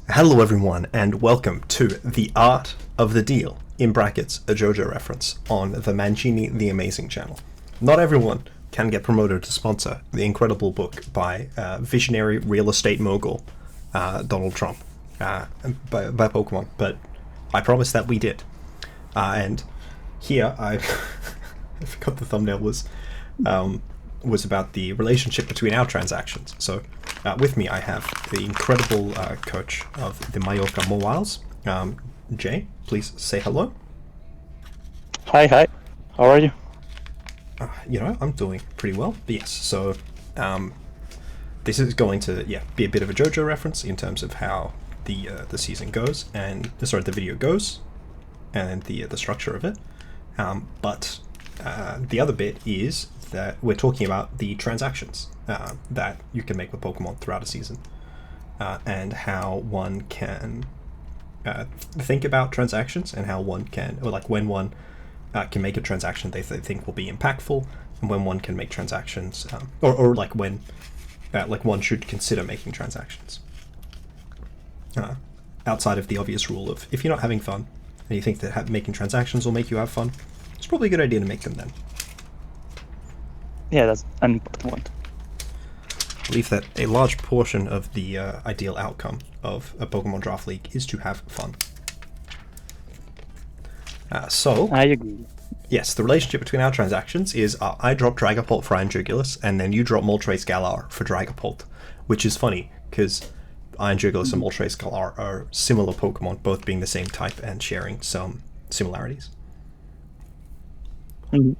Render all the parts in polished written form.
Hello everyone, and welcome to The Art of the Deal, in brackets, a JoJo reference, on the Mancini the Amazing channel. Not everyone can get promoted to sponsor the incredible book by visionary real estate mogul Donald Trump by Pokemon, but I promise that we did. And here, I forgot the thumbnail was about the relationship between our transactions. So with me I have the incredible coach of the Mallorca Mobiles. Jay, please say hello. Hi, how are you? I'm doing pretty well. But yes, so this is going to be a bit of a JoJo reference in terms of how the season goes, and the video goes, and the structure of it. But the other bit is that we're talking about the transactions that you can make with Pokemon throughout a season, and how one can think about transactions, and how one can, or like when one can make a transaction they think will be impactful, and when one can make transactions, or like when one should consider making transactions. Outside of the obvious rule of, if you're not having fun and you think that making transactions will make you have fun, it's probably a good idea to make them then. Yeah, that's an important one. I believe that a large portion of the ideal outcome of a Pokemon Draft League is to have fun. So I agree. Yes, the relationship between our transactions is I drop Dragapult for Iron Jugulis, and then you drop Moltres Galar for Dragapult, which is funny because Iron Jugulis and Moltres Galar are similar Pokemon, both being the same type and sharing some similarities. Mm-hmm.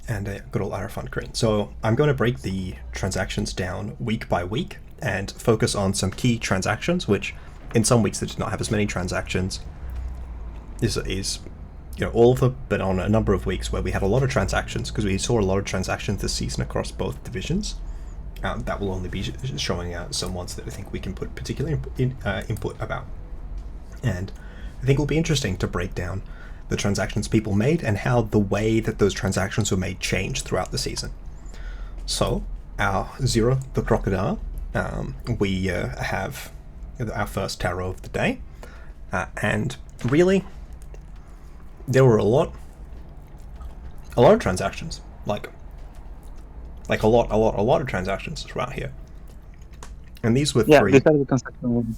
And a good old Aerofund Green. So I'm going to break the transactions down week by week and focus on some key transactions, which in some weeks that did not have as many transactions is all of them, but on a number of weeks where we had a lot of transactions, because we saw a lot of transactions this season across both divisions, that will only be showing out some ones that I think we can put particular input about. And I think it will be interesting to break down the transactions people made and how the way that those transactions were made changed throughout the season. So our Zero the Crocodile, we have our first tarot of the day, and really there were a lot of transactions, like a lot of transactions throughout here, and these were three. These are the transactions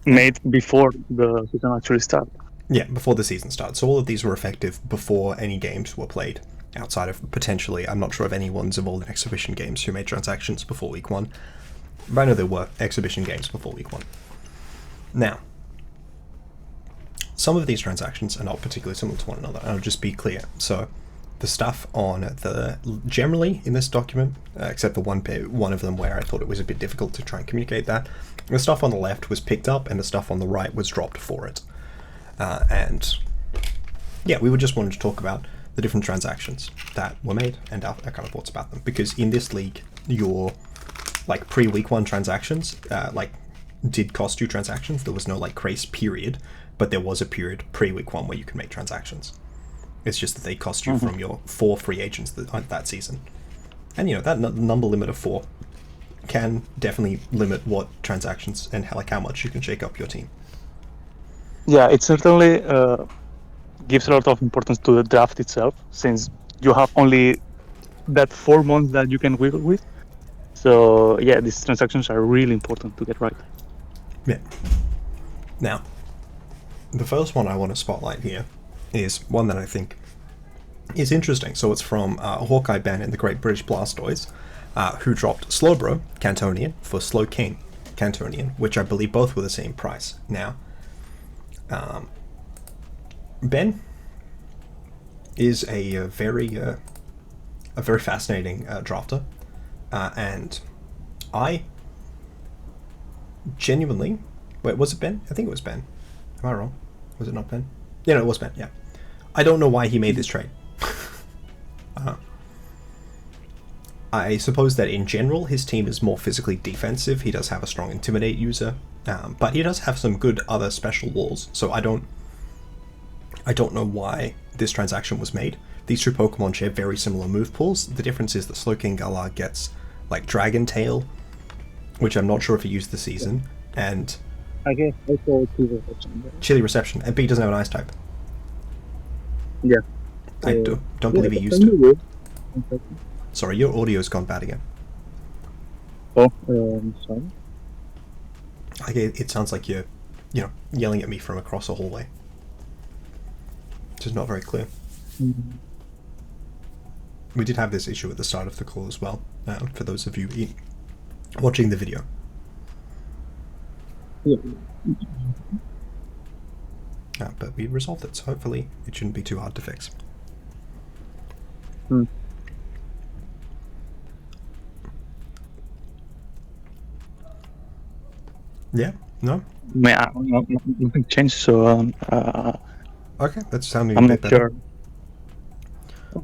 made before the season actually started. Yeah, before the season started. So all of these were effective before any games were played, outside of potentially, I'm not sure if anyone's involved in exhibition games who made transactions before week 1, but I know there were exhibition games before week 1. Now, some of these transactions are not particularly similar to one another, and I'll just be clear. So the stuff on generally in this document, except for one of them where I thought it was a bit difficult to try and communicate that, the stuff on the left was picked up and the stuff on the right was dropped for it. We would just wanted to talk about the different transactions that were made and our kind of thoughts about them, because in this league, your pre-week 1 transactions did cost you transactions. There was no grace period, but there was a period pre-week 1 where you could make transactions. It's just that they cost you from your 4 free agents that season, and that number limit of 4 can definitely limit what transactions and how much you can shake up your team. Yeah, it certainly gives a lot of importance to the draft itself, since you have only that 4 months that you can wiggle with. So yeah, these transactions are really important to get right. Yeah. Now, the first one I want to spotlight here is one that I think is interesting. So it's from Hawkeye Ben and the Great British Blastoise, who dropped Slowbro Cantonian for Slowking Cantonian, which I believe both were the same price. Now, Ben is a very fascinating drafter, and I genuinely... Wait, was it Ben? I think it was Ben. Am I wrong? Was it not Ben? Yeah, no, it was Ben, yeah. I don't know why he made this trade. I suppose that in general his team is more physically defensive. He does have a strong Intimidate user, but he does have some good other special walls, so I don't know why this transaction was made. These two Pokemon share very similar move pools. The difference is that Slowking Galar gets like Dragon Tail which I'm not sure if he used this season, and I guess also Chili Reception. Chili Reception, and B doesn't have an Ice type. Yeah. I don't believe he used to. Good. Sorry, your audio's gone bad again. Oh, sorry. Like it sounds like you're, yelling at me from across a hallway. Which is not very clear. Mm-hmm. We did have this issue at the start of the call as well, for those of you watching the video. Yeah. But we resolved it, so hopefully it shouldn't be too hard to fix. Hmm. Yeah? No? Nothing changed, so Okay, that's sounding I'm a bit not better. sure.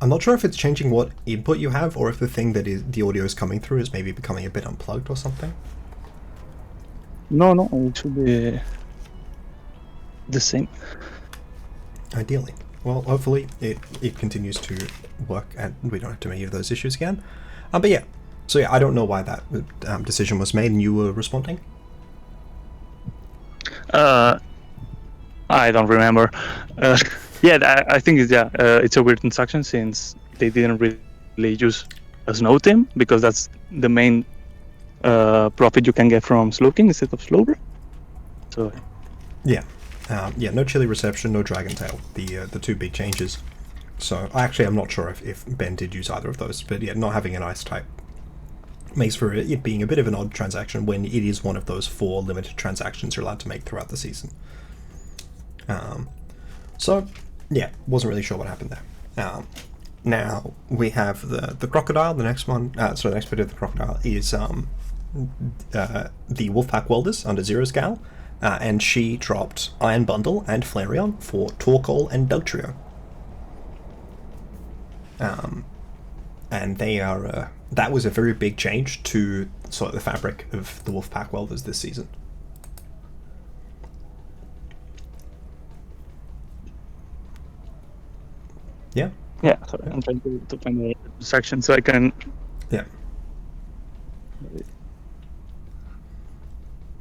I'm not sure if it's changing what input you have, or if the thing that is the audio is coming through is maybe becoming a bit unplugged or something. No, it should be the same. Ideally. Well, hopefully it continues to work and we don't have too many of those issues again. But yeah. So yeah, I don't know why that decision was made and you were responding. I don't remember. Yeah, I think it's a weird transaction since they didn't really use a snow team because that's the main profit you can get from Slowking instead of Slowbro. So yeah, no Chili Reception, no Dragon Tail, the two big changes. So actually, I'm not sure if Ben did use either of those, but yeah, not having an Ice type makes for it being a bit of an odd transaction when it is one of those 4 limited transactions you're allowed to make throughout the season. So yeah, wasn't really sure what happened there. Now we have the Crocodile. The next one, so the next bit of the Crocodile is the Wolfpack Welders under Zero Scale, and she dropped Iron Bundle and Flareon for Torkoal and Dugtrio. And they are that was a very big change to sort of the fabric of the Wolfpack Welders this season. Yeah. yeah, sorry, I'm trying to find the section so I can. Yeah.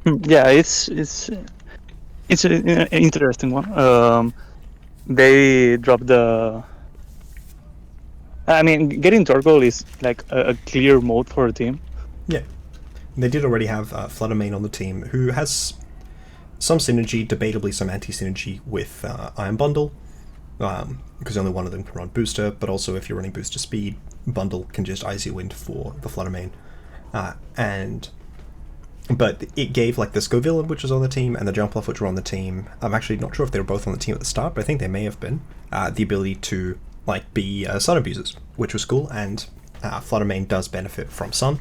Yeah, it's an interesting one. They dropped the. I mean, getting Torkoal is like a clear mode for a team. Yeah. They did already have Fluttermane on the team, who has some synergy, debatably some anti-synergy with Iron Bundle, because only one of them can run Booster, but also if you're running Booster Speed, Bundle can just Icy Wind for the Fluttermane. But it gave like the Scoville, which was on the team, and the Jumpluff, which were on the team. I'm actually not sure if they were both on the team at the start, but I think they may have been. The ability to like be Sun Abusers, which was cool, and Fluttermane does benefit from Sun,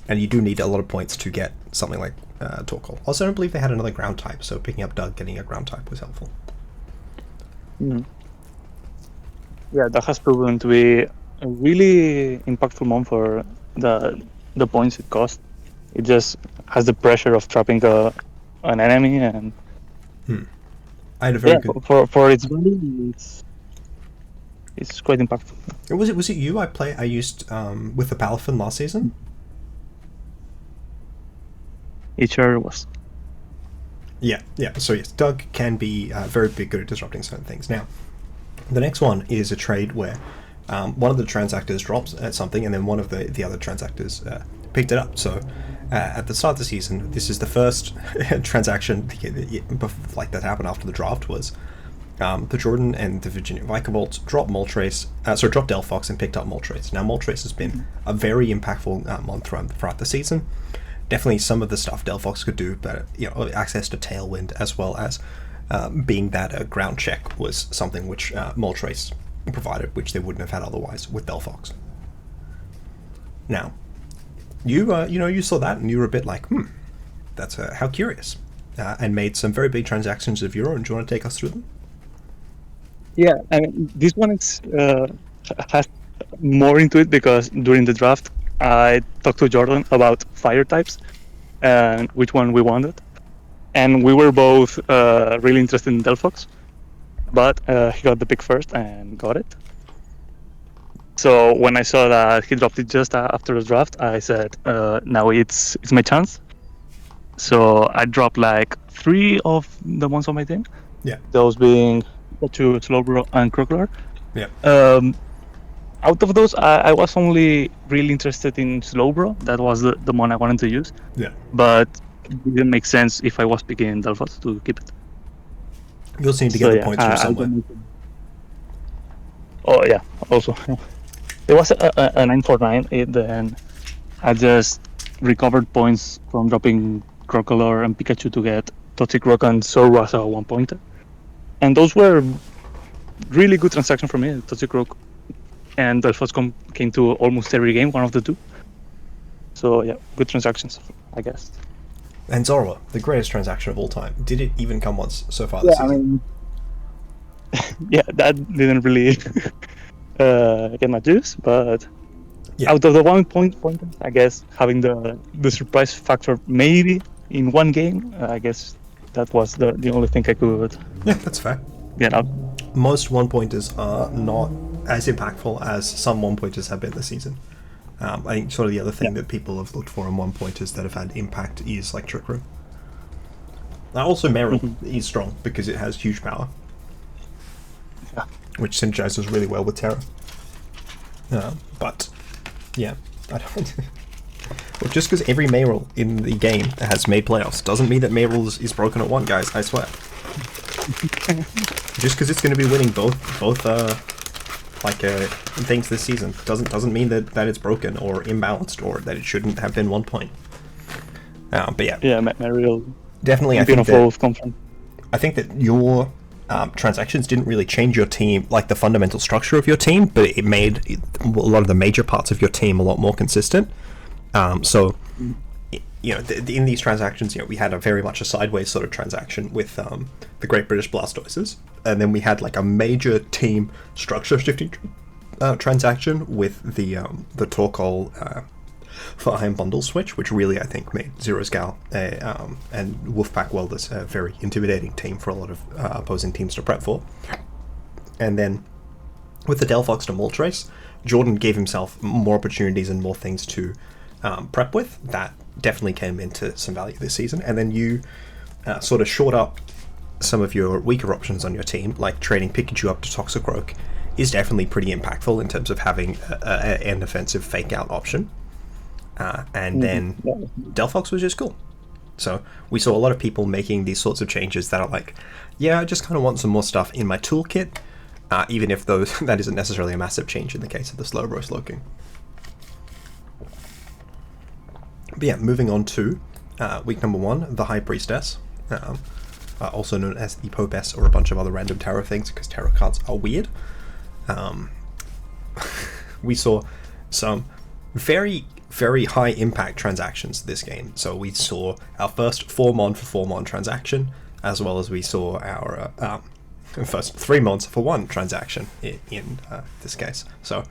and you do need a lot of points to get something like Torkoal. Also, I don't believe they had another ground type, so picking up Doug, getting a ground type was helpful. Mm. Yeah, that has proven to be a really impactful month for the points it cost. It just has the pressure of trapping an enemy, and I had a very good. For its value, it's quite impactful. Was it you I used with the Palafin last season? It sure was. Yeah. So yes, Doug can be very good at disrupting certain things. Now, the next one is a trade where one of the transactors drops at something, and then one of the other transactors picked it up. So at the start of the season, this is the first transaction like that happened after the draft was the Jordan and the Virginia Vikavolt dropped dropped Delphox and picked up Moltres. Now Moltres has been a very impactful month throughout the season. Definitely some of the stuff Delphox could do, but access to Tailwind as well as being that a ground check was something which Moltres provided, which they wouldn't have had otherwise with Delphox. Now, you saw that and you were a bit like, that's how curious, and made some very big transactions of your own. Do you want to take us through them? Yeah, I mean, this one has more into it because during the draft, I talked to Jordan about fire types and which one we wanted. And we were both really interested in Delphox, but he got the pick first and got it. So when I saw that he dropped it just after the draft, I said, now it's my chance. So I dropped like 3 of the ones on my team. Yeah. Those being Pikachu, Slowbro, and Crocodile. Yeah. Out of those, I was only really interested in Slowbro. That was the one I wanted to use. Yeah. But it didn't make sense if I was picking Delphos to keep it. You also need to get the points from somewhere. Oh yeah, also. It was a 949, then I just recovered points from dropping Crocodile and Pikachu to get Toxic Rock and Zoro as a 1-pointer. And those were really good transactions for me. Toxic Rock and Delphos came to almost every game, one of the two. So yeah, good transactions, I guess. And Zoro, the greatest transaction of all time. Did it even come once so far this season? I mean, yeah, that didn't really get my juice, but out of the 1-pointer, I guess having the surprise factor maybe in one game, I guess that was the only thing I could. Yeah, that's fair. Get out. Most 1-pointers are not as impactful as some 1-pointers have been this season. I think sort of the other thing that people have looked for in 1-pointers that have had impact is like Trick Room. Also, Meryl is strong because it has huge power, which synergizes really well with Terra. But yeah, I don't. Well, just because every Meryl in the game has made playoffs doesn't mean that Meryl is broken at 1, guys. I swear. Just because it's going to be winning both things this season doesn't mean that it's broken or imbalanced or that it shouldn't have been 1 point. But yeah. Yeah, Meryl. Definitely, I think that your transactions didn't really change your team, like the fundamental structure of your team, but it made a lot of the major parts of your team a lot more consistent. So, in these transactions, we had very much a sideways sort of transaction with the Great British Blastoises, and then we had like a major team structure shifting transaction with the Torkoal for Iron Bundle switch, which really I think made Zero Scowl and Wolfpack Welders a very intimidating team for a lot of opposing teams to prep for. And then with the Delphox to Moltres, Jordan gave himself more opportunities and more things to prep with. That definitely came into some value this season. And then you sort of short up some of your weaker options on your team, like trading Pikachu up to Toxicroak is definitely pretty impactful in terms of having an offensive fake out option. And then Delphox was just cool. So we saw a lot of people making these sorts of changes that are like, yeah, I just kind of want some more stuff in my toolkit, even if that isn't necessarily a massive change in the case of the Slowbro Slowking. But yeah, moving on to week number 1, the High Priestess, also known as the Popess or a bunch of other random tarot things because tarot cards are weird. We saw some very high impact transactions this game. So we saw our first 4-mon for 4-mon transaction, as well as we saw our first 3-mons for 1 transaction in this case. So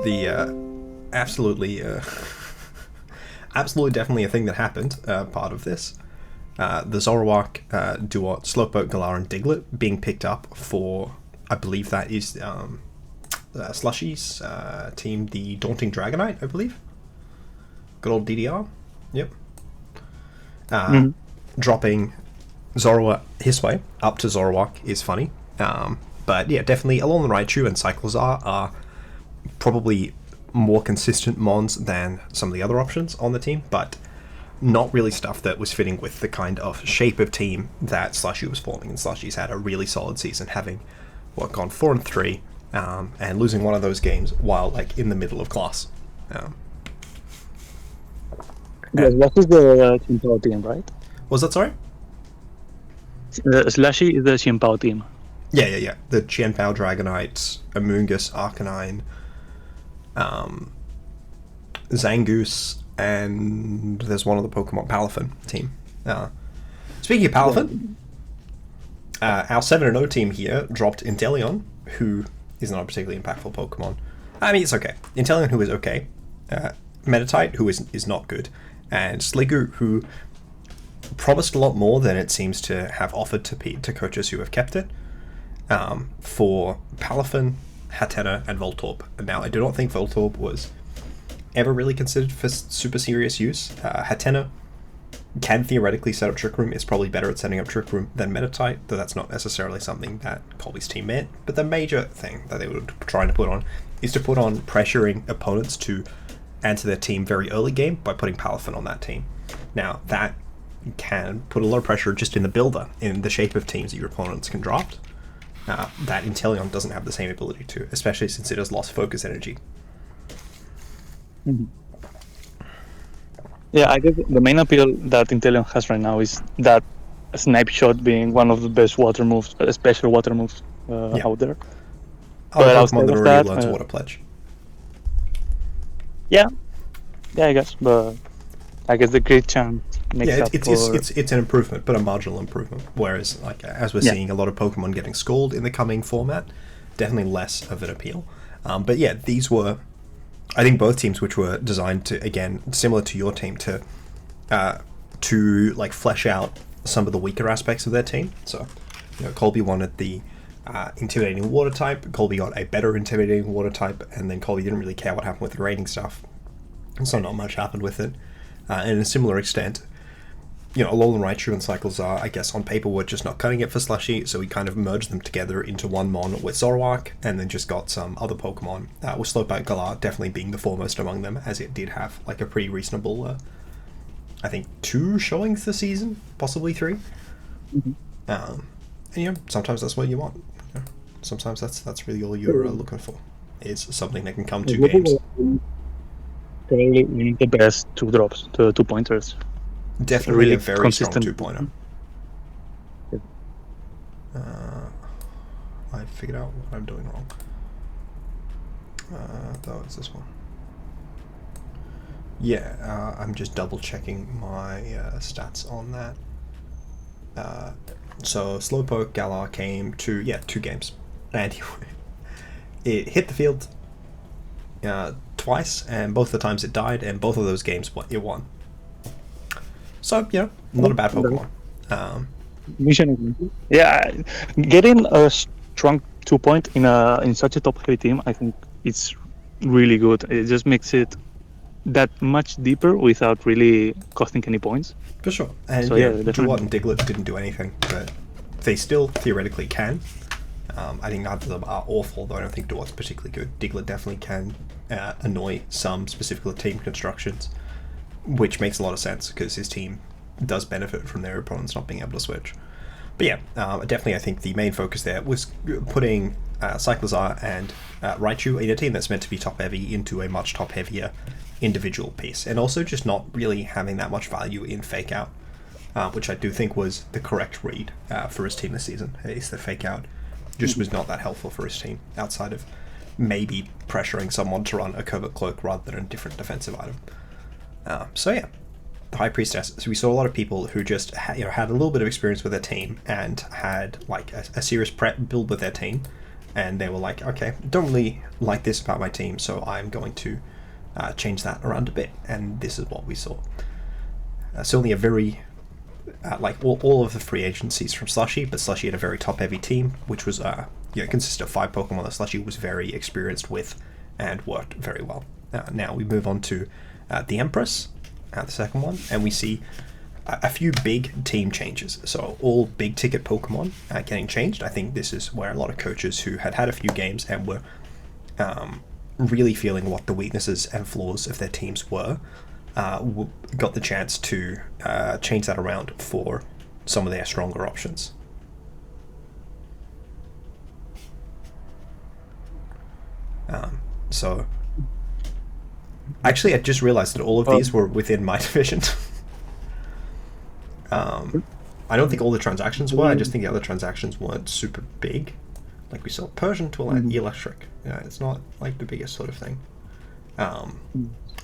the absolutely definitely a thing that happened, part of this. The Zoroark, Duot, Slowpoke, Galar, and Diglett being picked up for, I believe that is Slushy's team, the Daunting Dragonite, I believe. Good old DDR. Yep. Dropping Zoroark his way up to Zoroark is funny. But yeah, definitely Along the Raichu and Cyclozar are probably more consistent mons than some of the other options on the team, but not really stuff that was fitting with the kind of shape of team that Slushy was forming. And Slushy's had a really solid season, having gone 4-3, and losing one of those games while like in the middle of class. Yes, that is the Xianpao team, right? Was that, sorry? Slushy is the Xianpao team. Yeah. The Qianpao Dragonite, Amoonguss, Arcanine, Zangoose, and there's one other Pokemon, Palafin team. Speaking of Palafin, our 7-0 team here dropped Inteleon, who is not a particularly impactful Pokemon. I mean, it's okay. Inteleon, who is okay. Meditite, who is not good. And Sliggoo, who promised a lot more than it seems to have offered to coaches who have kept it. For Palafin, Hatenna, and Voltorb. Now, I do not think Voltorb was ever really considered for super serious use. Hatenna can theoretically set up Trick Room, is probably better at setting up Trick Room than Meditite, though that's not necessarily something that Colby's team meant. But the major thing that they were trying to put on is to put on pressuring opponents to answer their team very early game by putting Palafin on that team. Now, that can put a lot of pressure just in the builder, in the shape of teams that your opponents can draft. That Inteleon doesn't have the same ability to, especially since it has lost focus energy. Mm-hmm. Yeah, I guess the main appeal that Inteleon has right now is that Snipe Shot being one of the best water moves, special water moves out there. But outside of that, learns Water Pledge. Yeah, I guess, but I guess the Great Chant makes up for... it's an improvement, but a marginal improvement. Whereas, like as we're seeing a lot of Pokemon getting Scald in the coming format, definitely less of an appeal. But yeah, these were, I think, both teams which were designed to, again, similar to your team, to like flesh out some of the weaker aspects of their team. So, Colby wanted the intimidating water type. Colby got a better intimidating water type, and then Colby didn't really care what happened with the raining stuff. So not much happened with it. And in a similar extent, Alolan Raichu and Cyclizar, I guess on paper were just not cutting it for Slushy, so we kind of merged them together into one Mon with Zoroark, and then just got some other Pokemon, with Slowpoke Galar definitely being the foremost among them, as it did have like a pretty reasonable, I think 2 showings this season, possibly 3. Mm-hmm. And sometimes that's what you want. Sometimes that's really all you're looking for, is something that can come 2 games. Probably one of the best 2-drops, the 2-pointers. Definitely really a very consistent. Strong 2-pointer. I figured out what I'm doing wrong. That was this one. Yeah, I'm just double checking my stats on that. So Slowpoke Galar came to 2 games, and it hit the field twice, and both the times it died, and both of those games it won. So, not a bad Pokemon. Yeah, getting a strong 2-point in such a top-heavy team, I think it's really good. It just makes it that much deeper without really costing any points. For sure. And Duat and Diglett didn't do anything, but they still theoretically can. I think neither of them are awful, though I don't think Duat's particularly good. Diglett definitely can annoy some specific team constructions, which makes a lot of sense because his team does benefit from their opponents not being able to switch. But yeah, definitely I think the main focus there was putting Cyclizar and Raichu in a team that's meant to be top-heavy into a much top-heavier individual piece, and also just not really having that much value in Fake Out, which I do think was the correct read for his team this season. Is the Fake Out just was not that helpful for his team, outside of maybe pressuring someone to run a Covert Cloak rather than a different defensive item. So yeah, the High Priestess. So we saw a lot of people who just had a little bit of experience with their team and had like a serious prep build with their team, and they were like, okay, don't really like this about my team, so I'm going to change that around a bit, and this is what we saw. Certainly a very like all of the free agencies from Slushy, but Slushy had a very top-heavy team, which was consisted of 5 Pokemon that Slushy was very experienced with and worked very well. Now we move on to the Empress, the second one, and we see a few big team changes. So all big-ticket Pokemon getting changed. I think this is where a lot of coaches who had a few games and were really feeling what the weaknesses and flaws of their teams were, got the chance to change that around for some of their stronger options. So actually I just realized that all of these were within my division. I don't think all the transactions were, I just think the other transactions weren't super big. Like we saw Persian to Electric. It's not like the biggest sort of thing.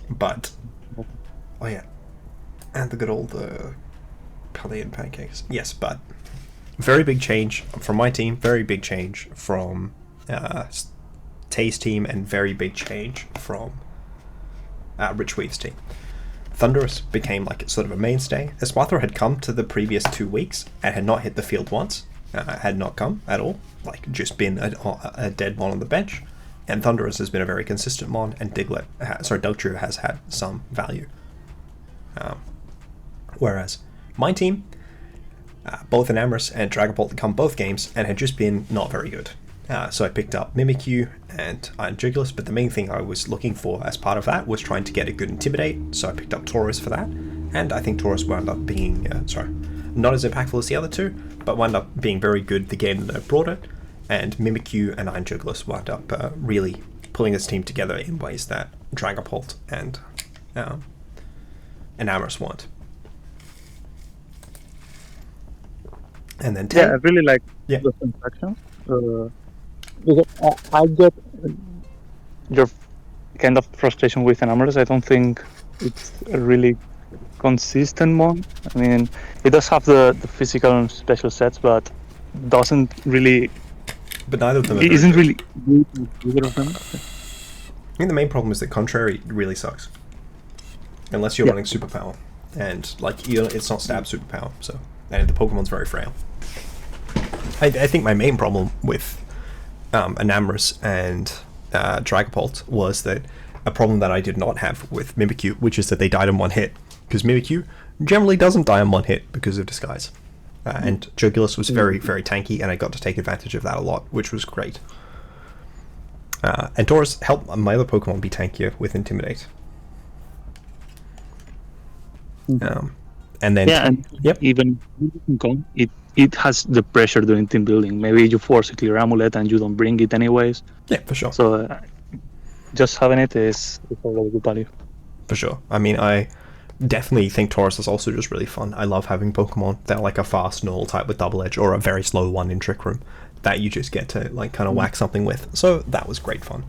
But oh yeah, and the good old Palian pancakes. Yes, but very big change from my team. Very big change from Tay's team, and very big change from Rich Weave's team. Thundurus became like sort of a mainstay. Esparthro had come to the previous 2 weeks and had not hit the field once. Had not come at all. Like just been a dead one on the bench. And Thundurus has been a very consistent mon, and Dugtrio has had some value. Whereas my team, both Enamorus and Dragapult had come both games and had just been not very good. So I picked up Mimikyu and Iron Jugulis, but the main thing I was looking for as part of that was trying to get a good Intimidate, so I picked up Taurus for that, and I think Taurus wound up being, not as impactful as the other two, but wound up being very good the game that I brought it, and Mimikyu and Iron Jugulis wound up really pulling this team together in ways that Dragapult and Enamorus weren't. And then I really like the transactions. Because I get your kind of frustration with Enamorus. I don't think it's a really consistent one. I mean, it does have the physical and special sets, but doesn't really. But neither of them. It isn't really good with either of them. I think the main problem is that Contrary really sucks, unless you're running Superpower, and it's not stab Superpower, so and the Pokemon's very frail. I think my main problem with Enamorus and Dragapult was that a problem that I did not have with Mimikyu, which is that they died in one hit, because Mimikyu generally doesn't die in one hit because of Disguise. And Jugulis was very, very tanky, and I got to take advantage of that a lot, which was great. And Taurus helped my other Pokemon be tankier with Intimidate. And then even it has the pressure during team building. Maybe you force a clear amulet and you don't bring it anyways. Yeah, for sure. So just having it is a really good value. For sure. I mean, I definitely think Taurus is also just really fun. I love having Pokemon that are like a fast null type with Double Edge, or a very slow one in Trick Room that you just get to like kind of whack something with. So that was great fun.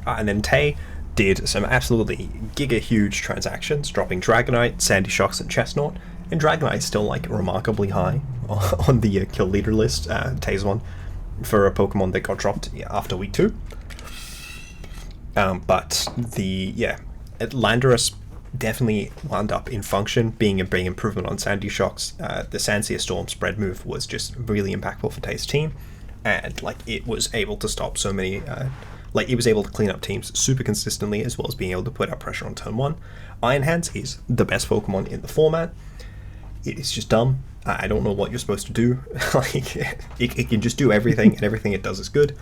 And then Tay did some absolutely giga huge transactions, dropping Dragonite, Sandy Shocks, and Chestnut. And Dragonite's still like remarkably high on the kill leader list, Tay's one, for a Pokemon that got dropped after week 2. But Landorus definitely wound up in function, being a big improvement on Sandy Shocks. The Sansear Storm spread move was just really impactful for Tay's team, and like it was able to stop so many. It was able to clean up teams super consistently, as well as being able to put out pressure on turn 1. Iron Hands is the best Pokemon in the format. It is just dumb. I don't know what you're supposed to do. It can just do everything, and everything it does is good.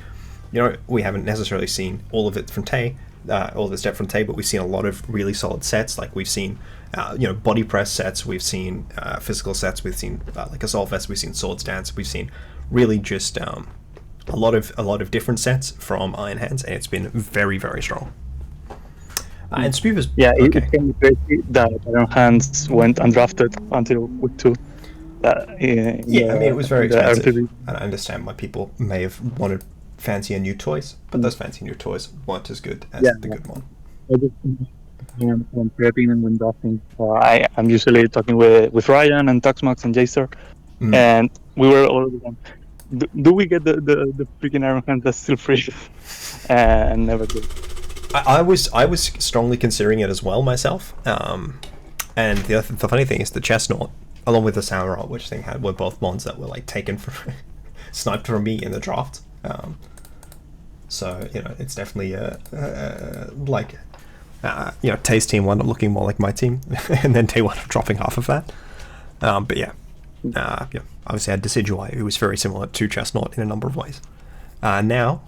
We haven't necessarily seen all of it from Tay, all of the stuff from Tay, but we've seen a lot of really solid sets. Like we've seen, body press sets, we've seen physical sets, we've seen like Assault Vest, we've seen Swords Dance, we've seen really just a lot of different sets from Iron Hands, and it's been very, very strong. And Spewers, it can be crazy that Iron Hands went undrafted until week 2. I mean, it was very expensive, and I understand why people may have wanted fancier new toys, but those fancy new toys weren't as good as the good one. When prepping and when drafting, I'm usually talking with Ryan and Tuxmax and Jacer, and we were already going, do we get the freaking Iron Hands that's still free? And never did. I was strongly considering it as well myself. And the funny thing is the Chestnut, along with the Samurai, which thing were both mons that were like taken for sniped from me in the draft. So it's definitely Tay's team wound up looking more like my team, and then Tay wound up dropping half of that. Obviously I had Decidueye, who was very similar to Chestnut in a number of ways. And I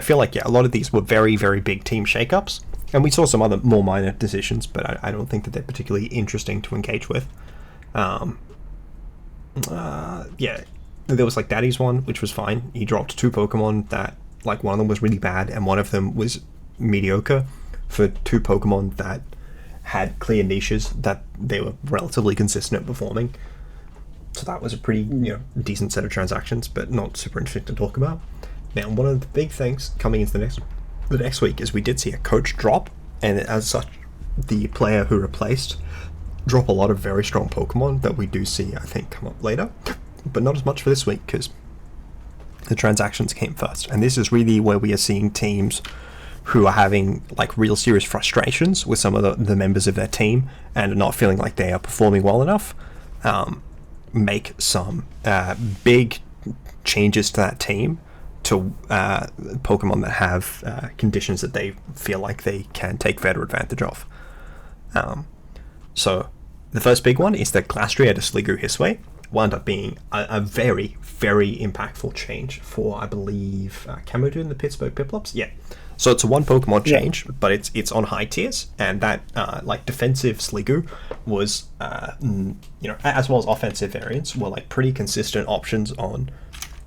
feel like a lot of these were very, very big team shakeups, and we saw some other more minor decisions, but I don't think that they're particularly interesting to engage with. There was like Daddy's one, which was fine. He dropped 2 Pokemon that, like, one of them was really bad and one of them was mediocre, for 2 Pokemon that had clear niches that they were relatively consistent at performing. So that was a pretty decent set of transactions, but not super interesting to talk about. Now, one of the big things coming into the next week is we did see a coach drop, and as such, the player who replaced drop a lot of very strong Pokemon that we do see, I think, come up later, but not as much for this week because the transactions came first. And this is really where we are seeing teams who are having like real serious frustrations with some of the members of their team and not feeling like they are performing well enough, make some big changes to that team to Pokemon that have conditions that they feel like they can take better advantage of. So the first big one is that Glastrier to Sliggoo Hisuian wound up being a very, very impactful change for, I believe, Camodu in the Pittsburgh Piplups. Yeah. So it's a one Pokemon change, but it's on high tiers, and that like defensive Sliggoo was, as well as offensive variants were like pretty consistent options on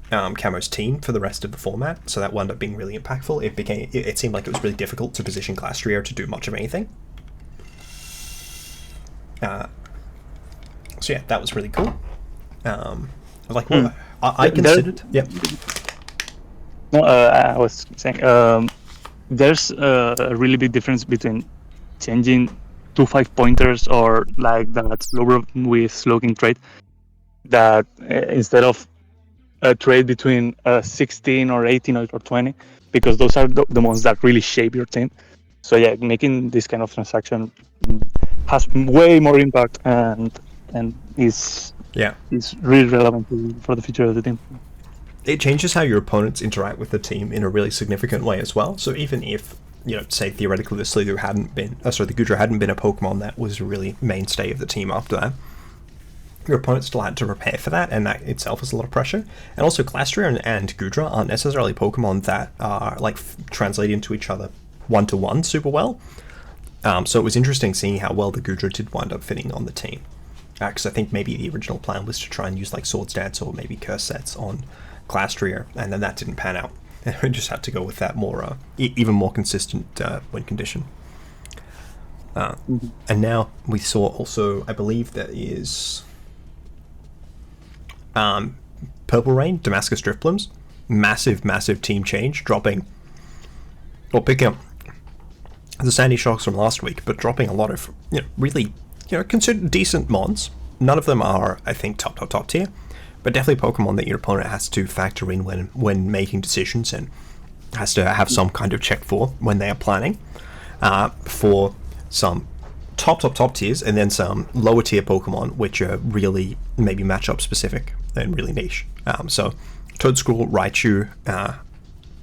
Camo's team for the rest of the format. So that wound up being really impactful. It seemed like it was really difficult to position Glastrier to do much of anything. So yeah, that was really cool. Like what I considered. Yeah. No, I was saying there's a really big difference between changing 2 5-pointers or like that slower with slowking trait, that instead of a trade between 16 or 18 or 20, because those are the ones that really shape your team. So yeah, making this kind of transaction has way more impact and is really relevant for the future of the team. It changes how your opponents interact with the team in a really significant way as well. So even if, say theoretically the Sliggoo the Goodra hadn't been a Pokemon that was a really mainstay of the team after that, your opponent still had to prepare for that, and that itself is a lot of pressure. And also Glastrier and Goodra aren't necessarily Pokemon that are like translate into each other one-to-one super well. So it was interesting seeing how well the Goodra did wind up fitting on the team. Because I think maybe the original plan was to try and use like Swords Dance or maybe Curse Sets on Glastrier, and then that didn't pan out. And we just had to go with that more, even more consistent win condition. And now we saw also, I believe that is Purple Rain, Damascus Driftlums, massive team change, picking up the Sandy Shocks from last week, but dropping a lot of really considered decent mons. None of them are, I think, top tier, but definitely Pokemon that your opponent has to factor in when making decisions and has to have some kind of check for when they are planning for some top tiers, and then some lower tier Pokemon which are really maybe matchup specific and really niche. So Toedscool, Raichu,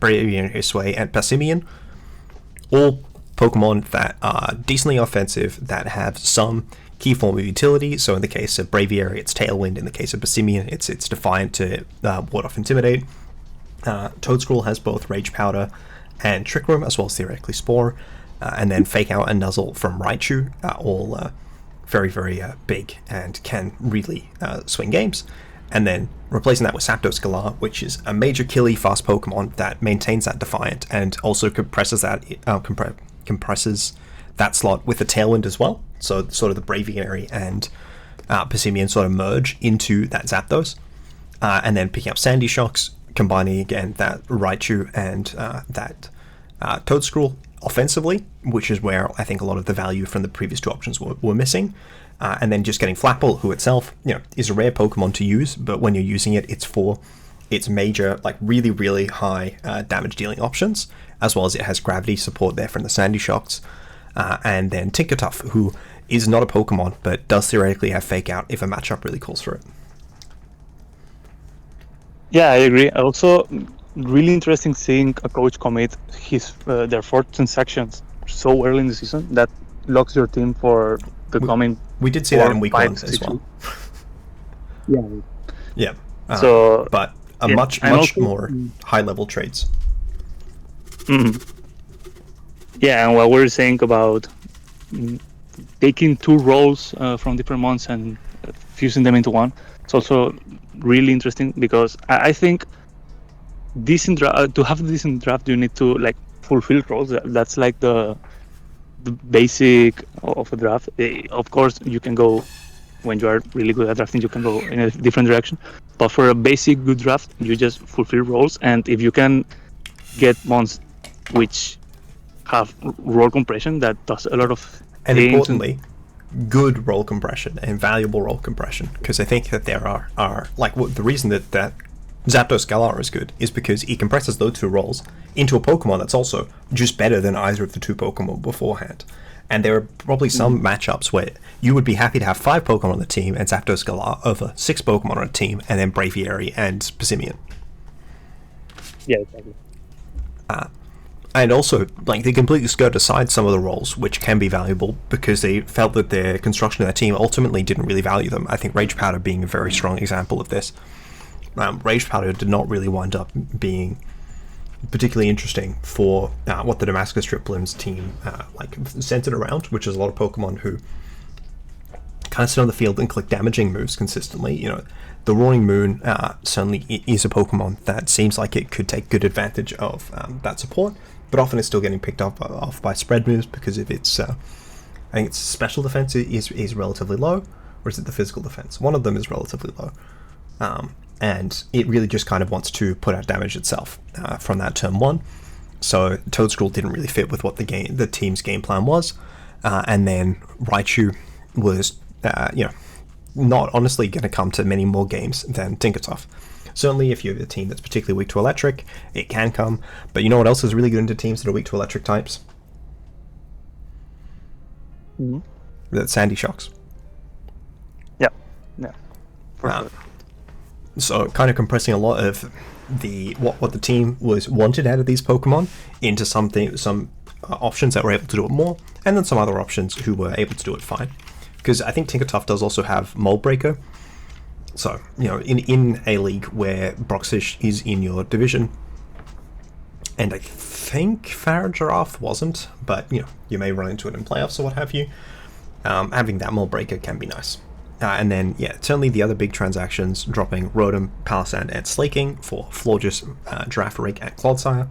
Bravian, Hisuian, and Passimian, all Pokemon that are decently offensive, that have some key form of utility. So in the case of Braviary, it's Tailwind. In the case of Passimian, it's Defiant to ward off Intimidate. Toedscool has both Rage Powder and Trick Room, as well as theoretically Spore. And then Fake Out and Nuzzle from Raichu are all very, very big and can really swing games. And then replacing that with Zapdos Galar, which is a major killy fast Pokemon that maintains that Defiant and also compresses that slot with the Tailwind as well. So sort of the Braviary and Passimian sort of merge into that Zapdos. And then picking up Sandy Shocks, combining again that Raichu and that Toedscool offensively, which is where I think a lot of the value from the previous two options were missing. And then just getting Flapple, who itself is a rare Pokemon to use, but when you're using it, it's for its major, like really, really high damage dealing options, as well as it has gravity support there from the Sandy Shocks. And then Tinkertuff, who is not a Pokemon, but does theoretically have Fake Out if a matchup really calls for it. Yeah, I agree. Also, really interesting seeing a coach commit their 4 transactions so early in the season that locks your team for the coming. We did see that in week 1 as well. Yeah. But much also, more high level trades. Yeah, and what we're saying about taking 2 roles from different months and fusing them into one, it's also really interesting, because I think to have a decent draft, you need to like fulfill roles. That's like the basic of a draft. Of course, you can go, when you are really good at drafting, you can go in a different direction. But for a basic good draft, you just fulfill roles, and if you can get mons which have role compression that does a lot of and importantly, good role compression and valuable role compression, because I think that there are like the reason that Zapdos Galar is good is because he compresses those 2 roles into a Pokemon that's also just better than either of the 2 Pokemon beforehand. And there are probably some matchups where you would be happy to have 5 Pokemon on the team and Zapdos Galar over 6 Pokemon on a team, and then Braviary and Passimian. Yeah, exactly. And also, like, they completely skirt aside some of the roles, which can be valuable, because they felt that their construction of their team ultimately didn't really value them. I think Rage Powder being a very strong example of this. Rage Powder did not really wind up being particularly interesting for what the Damascus Triplims team centered around, which is a lot of Pokemon who kind of sit on the field and click damaging moves consistently. You know, the Roaring Moon certainly is a Pokemon that seems like it could take good advantage of that support, but often it's still getting picked up off by spread moves because of its, I think its special defense is relatively low, or is it the physical defense? One of them is relatively low. And it really just kind of wants to put out damage itself from that turn 1. So Toadscruel didn't really fit with what the team's game plan was, and then Raichu was, not honestly going to come to many more games than Tinkertoff. Certainly, if you have a team that's particularly weak to electric, it can come. But you know what else is really good into teams that are weak to electric types? Mm-hmm. That's Sandy Shocks. Yeah. For sure. So kind of compressing a lot of what the team wanted out of these Pokemon into some options that were able to do it more, and then some other options who were able to do it fine. Because I think Tinkertuff does also have Mold Breaker. So, in a league where Broxfish is in your division, and I think Farigiraf wasn't, but you may run into it in playoffs or what have you, having that Mold Breaker can be nice. And then, certainly the other big transactions, dropping Rotom, Palisand, and Slaking for Florges, Girafarig, and Clodsire.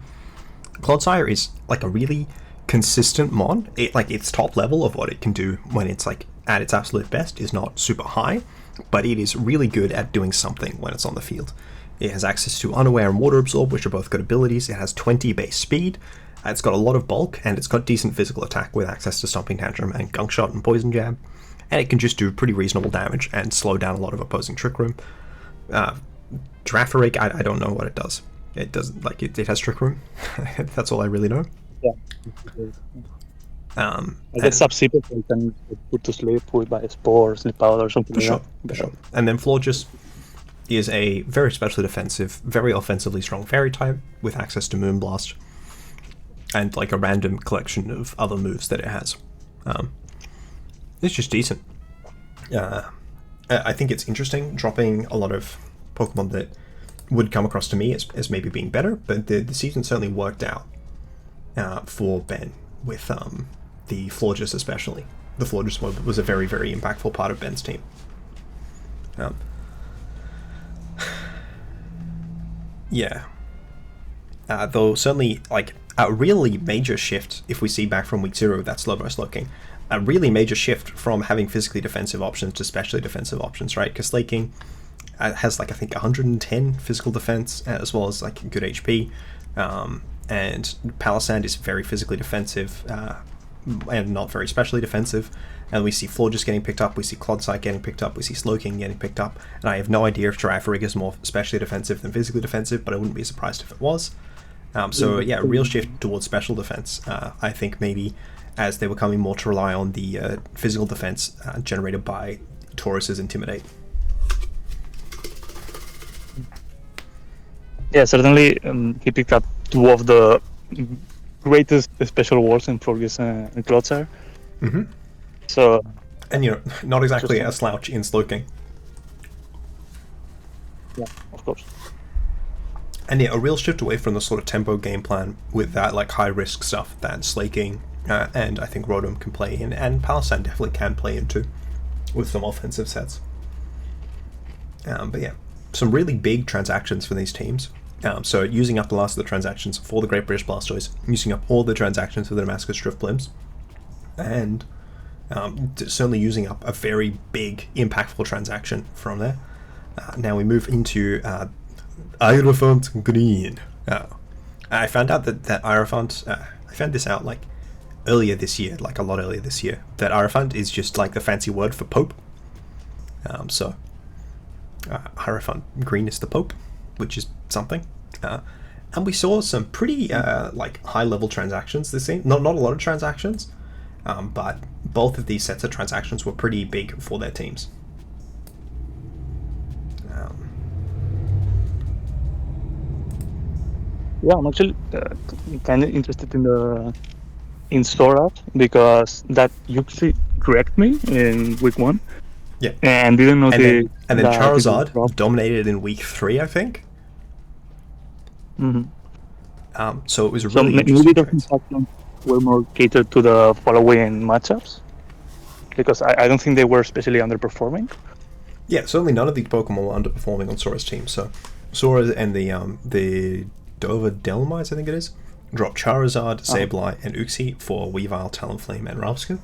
Clodsire is like a really consistent mon. Its top level of what it can do when it's at its absolute best is not super high, but it is really good at doing something when it's on the field. It has access to Unaware and Water Absorb, which are both good abilities. It has 20 base speed. It's got a lot of bulk, and it's got decent physical attack with access to Stomping Tantrum and Gunk Shot and Poison Jab. And it can just do pretty reasonable damage and slow down a lot of opposing Trick Room. Girafarig, I don't know what it does. It doesn't, it has Trick Room. That's all I really know. Yeah. I guess Subsequent you can put to sleep with by Spore, Sleep Powder, or something like that. For sure. And then Florges is a very specially defensive, very offensively strong fairy type with access to Moonblast and a random collection of other moves that it has. It's just decent. I think it's interesting dropping a lot of Pokemon that would come across to me as maybe being better, but the season certainly worked out for Ben with the Florges especially. The Florges was a very, very impactful part of Ben's team. Though certainly, a really major shift, if we see back from week 0 with that Slowbro Slowking, a really major shift from having physically defensive options to specially defensive options, right? Because Slaking has I think 110 physical defense as well as good HP, and Palisand is very physically defensive and not very specially defensive. And we see Florges getting picked up, we see Clodsire getting picked up, we see Slowking getting picked up, and I have no idea if Girafarig is more specially defensive than physically defensive, but I wouldn't be surprised if it was. A real shift towards special defense. I think maybe as they were coming more to rely on the physical defense generated by Taurus's Intimidate. Yeah, certainly he picked up 2 of the greatest special awards in Florges and Clodsire. Mm-hmm. So, and not exactly a slouch in Slowking. Yeah, of course. And a real shift away from the sort of tempo game plan with that high risk stuff that Slaking and I think Rotom can play in, and Palisand definitely can play into with some offensive sets. Some really big transactions for these teams. So using up the last of the transactions for the Great British Blastoise, using up all the transactions for the Damascus Driftblims, and certainly using up a very big, impactful transaction from there. Now we move into Irophant Green. I found out that Irophant, I found this out earlier this year, a lot earlier this year, that Irophant is just the fancy word for Pope. Hierophant Green is the Pope, which is something. And we saw some pretty high-level transactions this scene. Not a lot of transactions, but both of these sets of transactions were pretty big for their teams. Yeah, I'm actually kind of interested in Sora because that Yuxi wrecked me in week 1. Yeah. And didn't notice and then that it was Charizard dropped. dominated in week 3, I think. Mm-hmm. So it was a So really maybe interesting those trade. factions were more catered to the following matchups, because I don't think they were especially underperforming. Yeah, certainly none of these Pokemon were underperforming on Sora's team. So Sora and the Dover Delmites, I think it is, dropped Charizard, Sableye, and Uxie for Weavile, Talonflame, and Rapska.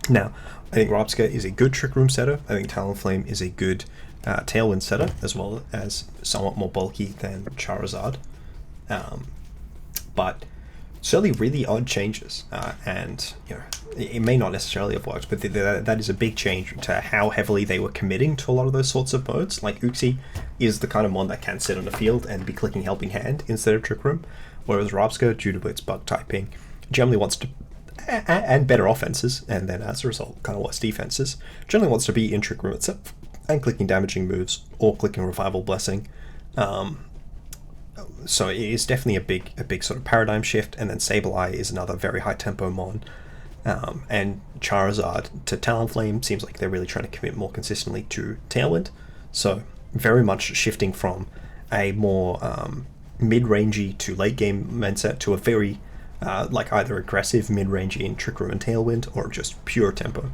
Now, I think Rapska is a good Trick Room setter. I think Talonflame is a good Tailwind setter, as well as somewhat more bulky than Charizard. But certainly really odd changes, and it may not necessarily have worked, but that is a big change to how heavily they were committing to a lot of those sorts of modes. Like Uxie is the kind of one that can sit on the field and be clicking Helping Hand instead of Trick Room, whereas Rapska, due to its bug typing, generally wants to, and better offenses, and then as a result kind of worse defenses, generally wants to be in Trick Room itself and clicking damaging moves or clicking Revival Blessing. So it is definitely a big sort of paradigm shift. And then Sableye is another very high tempo mon, and Charizard to Talonflame seems like they're really trying to commit more consistently to Tailwind. So very much shifting from a more mid-rangey to late game mindset to a very like either aggressive mid-rangey in Trick Room and Tailwind, or just pure tempo,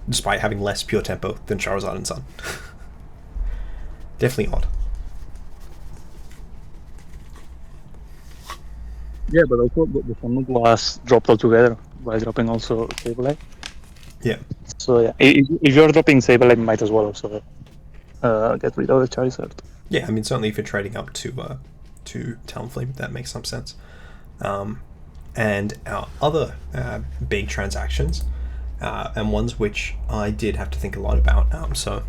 despite having less pure tempo than Charizard and Sun. Definitely odd. Yeah, but also the Summon was dropped altogether by dropping also Sableye. Yeah. So yeah, if you're dropping Sableye, you might as well also get rid of the Charizard. Yeah, I mean certainly if you're trading up to Talonflame, that makes some sense. And our other big transactions, and ones which I did have to think a lot about. So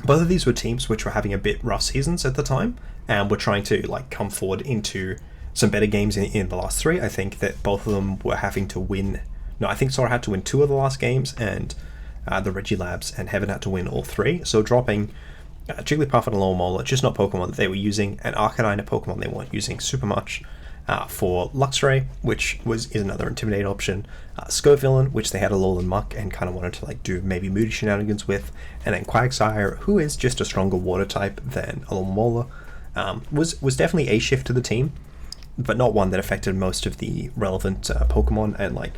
both of these were teams which were having a bit rough seasons at the time, and were trying to like come forward into some better games in the last 3. I think that both of them were having to win. No, I think Sora had to win 2 of the last games, and the Regilabs and Heaven had to win all 3. So dropping Jigglypuff and Alomola, just not Pokemon that they were using, and Arcanine, a Pokemon they weren't using super much, for Luxray, which is another Intimidate option, Scovillain, which they had a Alolan Muck and kind of wanted to like do maybe Moody shenanigans with, and then Quagsire, who is just a stronger water type than Alomola, was definitely a shift to the team, but not one that affected most of the relevant Pokemon. And like,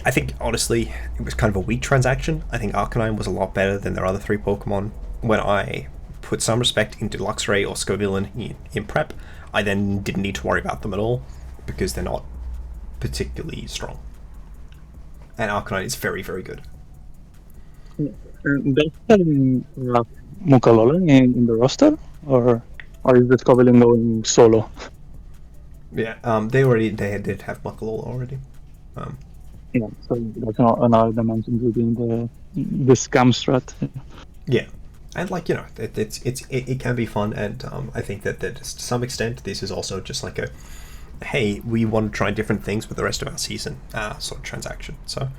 I think honestly it was kind of a weak transaction. I think Arcanine was a lot better than their other 3 Pokemon. When I put some respect into Luxray or Scovillain in prep, I then didn't need to worry about them at all because they're not particularly strong. And Arcanine is very, very good. Does have Mukalola in the roster, or is the Scovillain going solo? Yeah, they did have Muckalola already. Yeah, so that's another dimension within the scam strat. Yeah, and like it can be fun, and I think that to some extent this is also just like a hey, we want to try different things with the rest of our season sort of transaction. So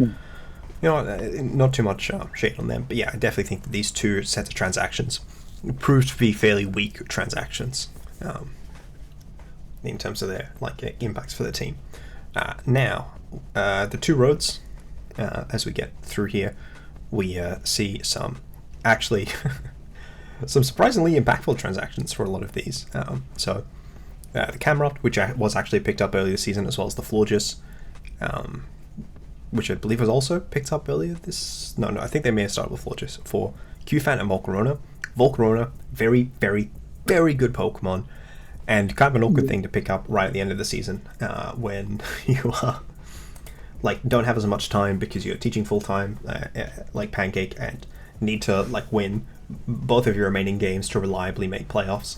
not too much shade on them, but yeah, I definitely think that these 2 sets of transactions proved to be fairly weak transactions. In terms of their like impacts for the team. Now, the 2 roads, as we get through here, we see some actually some surprisingly impactful transactions for a lot of these. So the Camerupt, which was actually picked up earlier this season, as well as the Florges, which I believe was also picked up earlier this... No, I think they may have started with Florges, for Qfan and Volcarona. Volcarona, very, very, very good Pokemon, and kind of an awkward thing to pick up right at the end of the season, when you are like don't have as much time because you're teaching full time, like Pancake, and need to like win both of your remaining games to reliably make playoffs.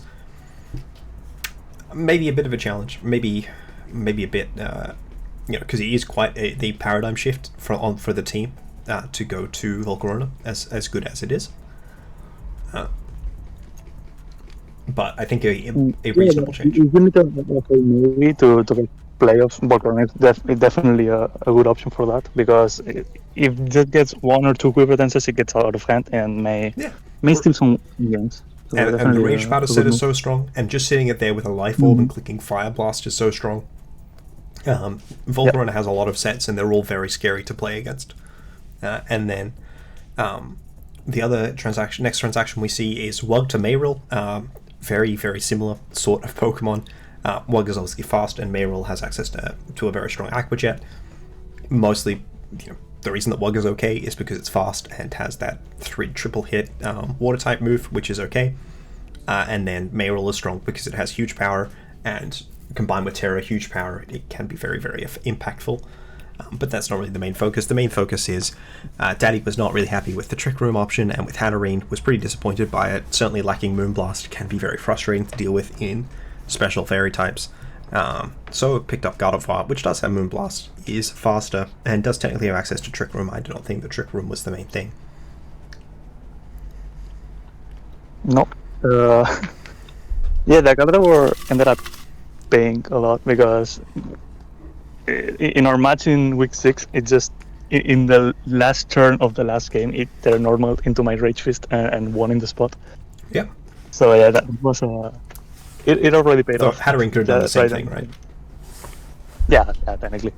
Maybe a bit of a challenge. Maybe a bit, because it is quite the paradigm shift for the team to go to Volcarona as good as it is. But I think a reasonable change. Maybe to get playoffs, Volcarona is definitely a good option for that, because if it just gets 1 or 2 quick retenses, it gets out of hand and may steal some games. So and the definitely Rage Powder a set good is move. so strong, and just sitting it there with a Life Orb and clicking Fire Blast is so strong. Volcarona has a lot of sets, and they're all very scary to play against. And then the other next transaction we see is Wug to Mayril. Very, very similar sort of Pokemon. Wug is obviously fast, and Mayril has access to a very strong Aqua Jet. Mostly, the reason that Wug is okay is because it's fast and has that triple hit water type move, which is okay. And then Mayril is strong because it has huge power, and combined with Terra, huge power, it can be very, very impactful. But that's not really the main focus. The main focus is Daddy was not really happy with the Trick Room option, and with Hatterene was pretty disappointed by it. Certainly lacking Moonblast can be very frustrating to deal with in special fairy types. So picked up Gardevoir, which does have Moonblast, is faster, and does technically have access to Trick Room. I do not think the Trick Room was the main thing. No. Yeah, the Gardevoir ended up paying a lot because in our match in week 6, it just in the last turn of the last game, it turned normal into my Rage Fist and won in the spot. Yeah. So yeah, that was it already paid So off. Hatterene could have done the same thing, right? Yeah, technically.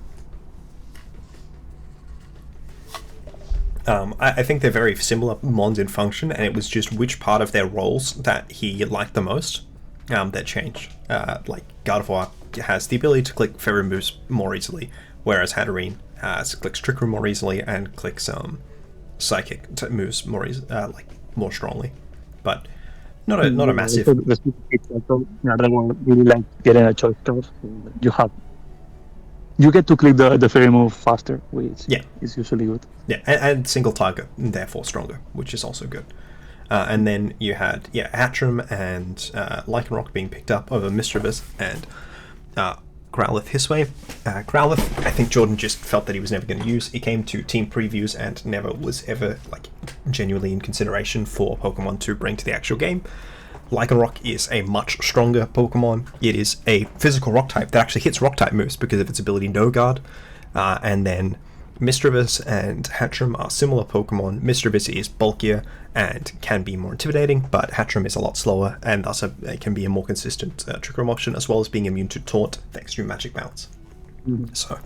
I think they're very similar mons in function, and it was just which part of their roles that he liked the most that changed. Like Gardevoir has the ability to click fairy moves more easily, whereas Hatterene clicks Trick Room more easily and clicks Psychic moves more more strongly, but not a massive. Really like getting a choice card. You get to click the fairy move faster, which is usually good. Yeah, and single target, and therefore stronger, which is also good. And then you had Hatcham and Lycanroc being picked up over Mischievous and Growlithe his way. Growlithe, I think Jordan just felt that he was never going to use. He came to team previews and never was ever genuinely in consideration for Pokemon to bring to the actual game. Lycanroc is a much stronger Pokemon. It is a physical rock type that actually hits rock type moves because of its ability No Guard. And then Mischievous and Hatcham are similar Pokemon. Mischievous is bulkier and can be more intimidating, but Hatcham is a lot slower and thus can be a more consistent Trick Room option, as well as being immune to Taunt thanks to Magic Bounce. Mm-hmm. So,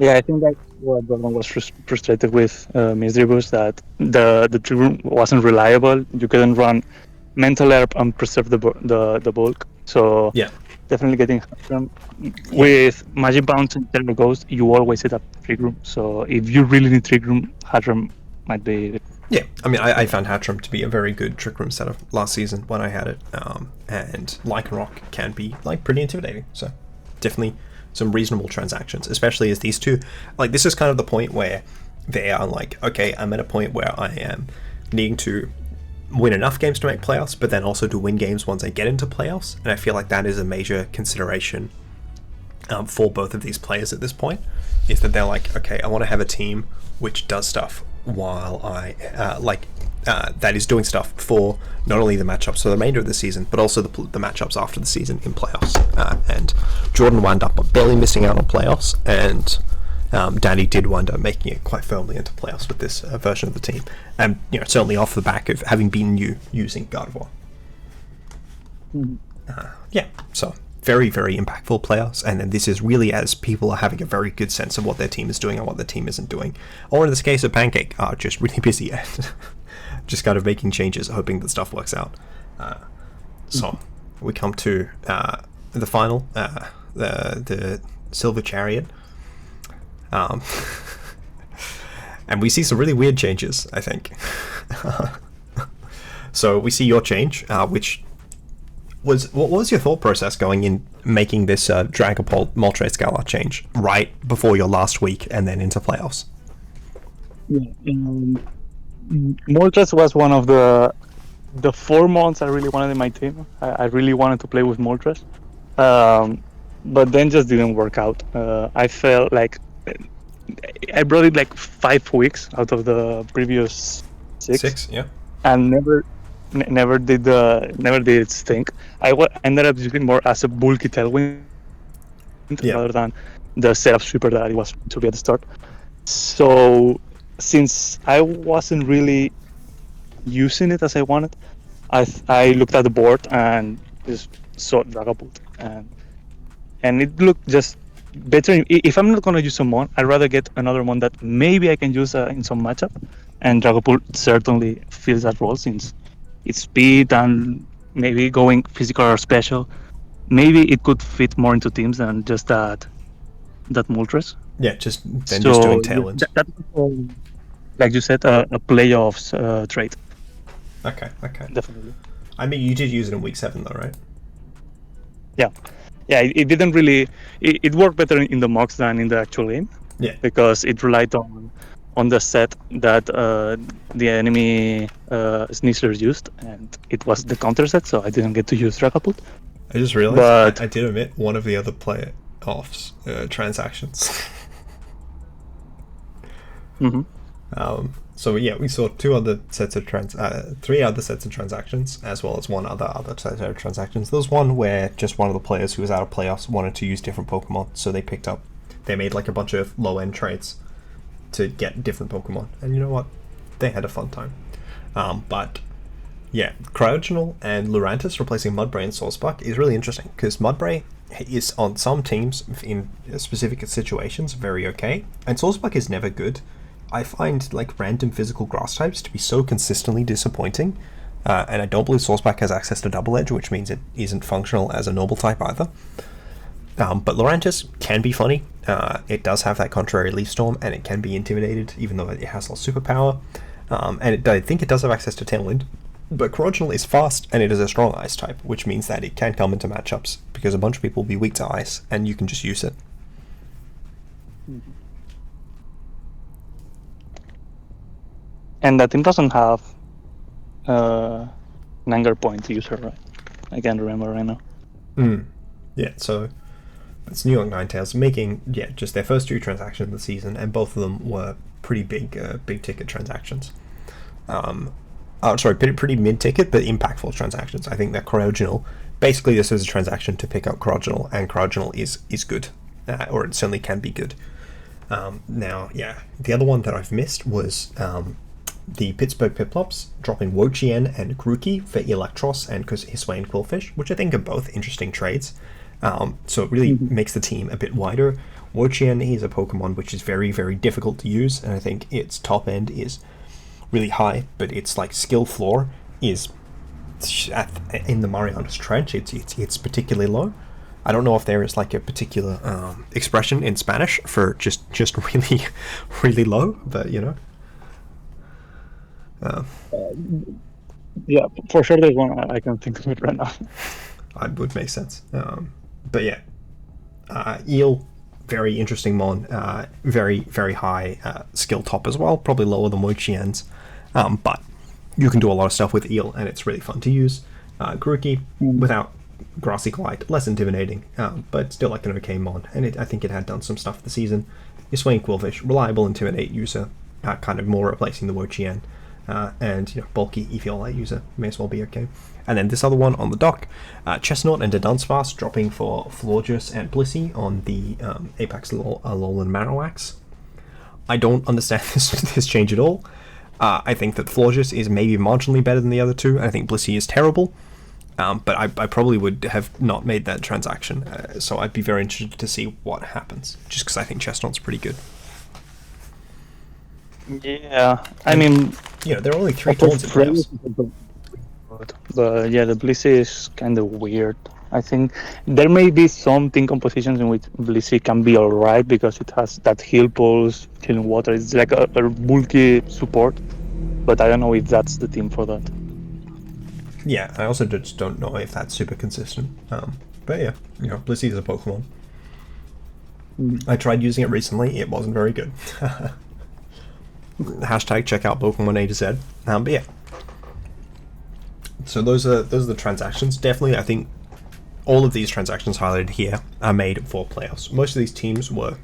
yeah, I think that what Jordan was frustrated with Mischievous, that the Trick Room wasn't reliable. You couldn't run Mental Herb and preserve the bulk. So yeah, definitely getting Hatcham. With Magic Bounce and Terra Ghost, you always set up Trick Room. So if you really need Trick Room, Hatcham might be. Yeah, I mean, I found Hatcham to be a very good Trick Room setup last season when I had it, and Lycanroc can be pretty intimidating. So definitely some reasonable transactions, especially as these two, this is kind of the point where they are okay, I'm at a point where I am needing to win enough games to make playoffs, but then also to win games once I get into playoffs, and I feel like that is a major consideration for both of these players at this point, is that they're okay, I want to have a team which does stuff while I that is doing stuff for not only the matchups for the remainder of the season, but also the matchups after the season in playoffs. And Jordan wound up barely missing out on playoffs, and Danny did wind up making it quite firmly into playoffs with this version of the team, and certainly off the back of having beaten you using Gardevoir. So very, very impactful players, and then this is really as people are having a very good sense of what their team is doing and what their team isn't doing, or in this case of Pancake, are just really busy and just kind of making changes, hoping that stuff works out. So we come to the final, the Silver Chariot. And we see some really weird changes, I think. So we see your change, which was, what was your thought process going in making this Dragapult Moltres Scarlet change right before your last week and then into playoffs? Yeah, Moltres was one of the 4 months I really wanted in my team. I really wanted to play with Moltres, but then just didn't work out. I felt like I brought it 5 weeks out of the previous 6. Yeah. And never did its thing. I ended up using more as a bulky tailwind rather than the setup sweeper that it was to be at the start. So since I wasn't really using it as I wanted, I looked at the board and just saw Dragapult, and it looked just better. If I'm not gonna use a mon, I'd rather get another one that maybe I can use in some matchup. And Dragapult certainly fills that role since its speed and maybe going physical or special. Maybe it could fit more into teams than just that Moltres. Yeah, just doing tailwinds. That's like you said, a playoffs trade. Okay. Definitely. I mean, you did use it in week 7 though, right? Yeah. It didn't really. It worked better in the mocks than in the actual game. Yeah. Because it relied on the set that the enemy Sneasler used, and it was the counter set, so I didn't get to use Dragapult. I just realized I did omit one of the other playoffs transactions. So yeah, we saw 3 other sets of transactions, as well as one other set of transactions. There was one where just one of the players who was out of playoffs wanted to use different Pokemon, so they made like a bunch of low-end trades to get different Pokemon, and you know what? They had a fun time. But yeah, Cryogonal and Lurantis replacing Mudbray and Soulspark is really interesting, because Mudbray is on some teams in specific situations very okay, and Soulspark is never good. I find like random physical grass types to be so consistently disappointing, and I don't believe Soulspark has access to Double Edge, which means it isn't functional as a normal type either. But Lurantis can be funny. It does have that contrary Leaf Storm, and it can be intimidated, even though it has lost superpower. And I think it does have access to Tailwind. But Corruptional is fast, and it is a strong ice type, which means that it can come into matchups, because a bunch of people will be weak to ice, and you can just use it. And that team doesn't have an anger point user, right? I can't remember right now. Yeah, so it's New York Ninetales making just their first 2 transactions of the season, and both of them were pretty big ticket transactions. Pretty mid ticket but impactful transactions. I think that Corruptional, basically this is a transaction to pick up Corruptional, and Corruptional is good, or it certainly can be good. Now, the other one that I've missed was the Pittsburgh Piplops dropping Wo-Chien and Grookey for Electros and Hisuian Quillfish, which I think are both interesting trades. So it really makes the team a bit wider. Wo-Chien is a Pokemon which is very, very difficult to use, and I think its top end is really high, but its like skill floor is in the Marianas Trench. It's particularly low. I don't know if there is like a particular expression in Spanish for just really, really low, but you know. Yeah, for sure there's one I can think of it right now. It would make sense. But yeah, Eel, very interesting mon, very, very high skill top as well, probably lower than Wo-Chien's, but you can do a lot of stuff with Eel, and it's really fun to use. Grookey, without Grassy Glide, less intimidating, but still like an okay mon, and I think it had done some stuff this season. Hisuian Quillfish, reliable Intimidate user, kind of more replacing the Wo-Chien. And bulky Eviolite user may as well be okay. And then this other one on the dock, Chestnut and Dunsparce dropping for Florges and Blissey on the Apex Alolan Marowaks. I don't understand this change at all. I think that Florges is maybe marginally better than the other two, and I think Blissey is terrible. But I probably would have not made that transaction, so I'd be very interested to see what happens, just because I think Chestnut's pretty good. Yeah, I mean, there are only 3 tones in playoffs. But yeah, the Blissey is kind of weird. I think there may be some team compositions in which Blissey can be alright because it has that heal pulse, healing water. It's like a bulky support, but I don't know if that's the team for that. Yeah, I also just don't know if that's super consistent. But yeah, Blissey is a Pokemon. I tried using it recently. It wasn't very good. Hashtag check out Pokemon A to Z. But yeah. So those are the transactions. Definitely, I think all of these transactions highlighted here are made for playoffs. Most of these teams were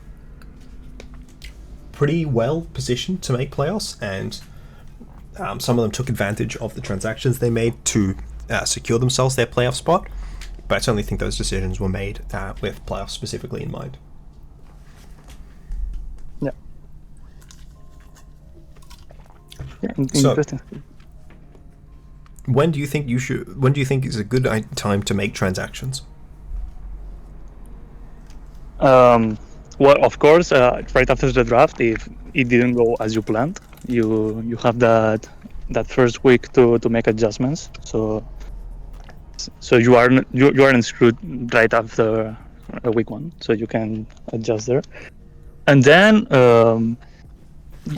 pretty well positioned to make playoffs, and some of them took advantage of the transactions they made to secure themselves their playoff spot. But I certainly think those decisions were made with playoffs specifically in mind. Yeah, interesting. When do you think is a good time to make transactions? Well, of course, right after the draft, if it didn't go as you planned, you have that first week to make adjustments. So you aren't screwed right after week 1, so you can adjust there. And then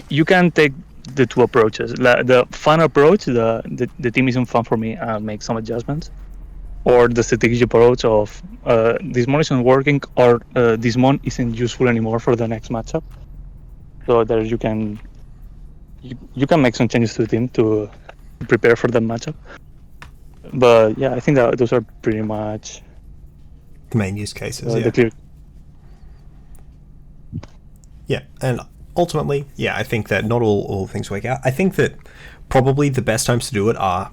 you can take the two approaches. The fun approach, the team isn't fun for me, I'll make some adjustments. Or the strategic approach of this mon isn't working, or this mon isn't useful anymore for the next matchup. So there you can make some changes to the team to prepare for that matchup. But yeah, I think that those are pretty much the main use cases. Yeah, and ultimately, yeah, I think that not all things work out. I think that probably the best times to do it are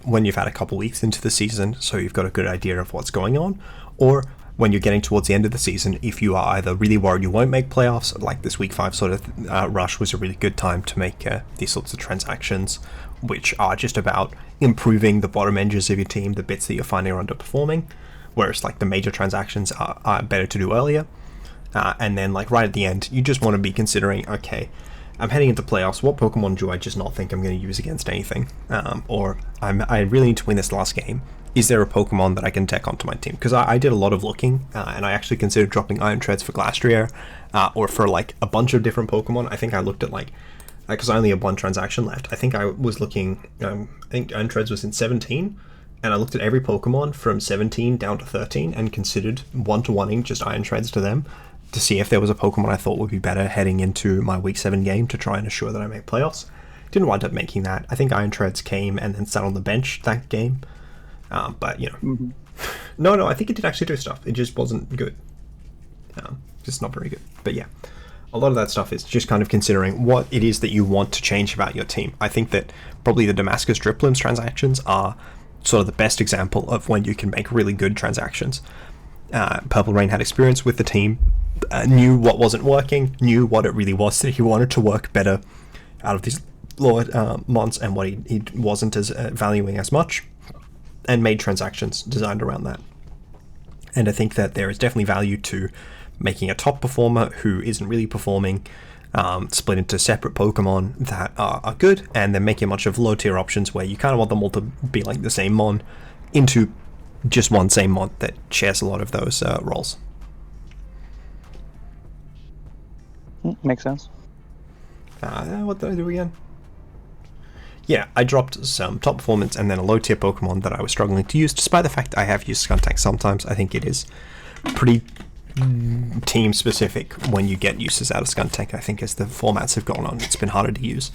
when you've had a couple weeks into the season, so you've got a good idea of what's going on, or when you're getting towards the end of the season, if you are either really worried you won't make playoffs, like this week 5 sort of rush was a really good time to make these sorts of transactions, which are just about improving the bottom edges of your team, the bits that you're finding are underperforming, whereas like the major transactions are better to do earlier. And then like right at the end, you just want to be considering, okay, I'm heading into playoffs, what Pokemon do I just not think I'm going to use against anything? Or I really need to win this last game. Is there a Pokemon that I can tech onto my team? Because I did a lot of looking, and I actually considered dropping Iron Treads for Glastrier, or for like a bunch of different Pokemon. I think I looked at like, because I only have one transaction left, I think I was looking, I think Iron Treads was in 17, and I looked at every Pokemon from 17 down to 13 and considered 1-to-1ing just Iron Treads to them, to see if there was a Pokemon I thought would be better heading into my Week 7 game to try and assure that I make playoffs. Didn't wind up making that. I think Iron Treads came and then sat on the bench that game. But, you know. Mm-hmm. No, I think it did actually do stuff. It just wasn't good. Just not very good. But yeah, a lot of that stuff is just kind of considering what it is that you want to change about your team. I think that probably the Damascus Driplims transactions are sort of the best example of when you can make really good transactions. Purple Rain had experience with the team, knew what wasn't working, knew what it really was that he wanted to work better out of these lower mons and what he wasn't as valuing as much, and made transactions designed around that. And I think that there is definitely value to making a top performer who isn't really performing split into separate Pokemon that are good, and then making a bunch of low tier options where you kind of want them all to be like the same mon into just one same mon that shares a lot of those roles. Makes sense. What did I do again? Yeah, I dropped some top performance and then a low tier Pokemon that I was struggling to use, despite the fact I have used Skuntank sometimes. I think it is pretty team specific when you get uses out of Skuntank. I think as the formats have gone on, it's been harder to use.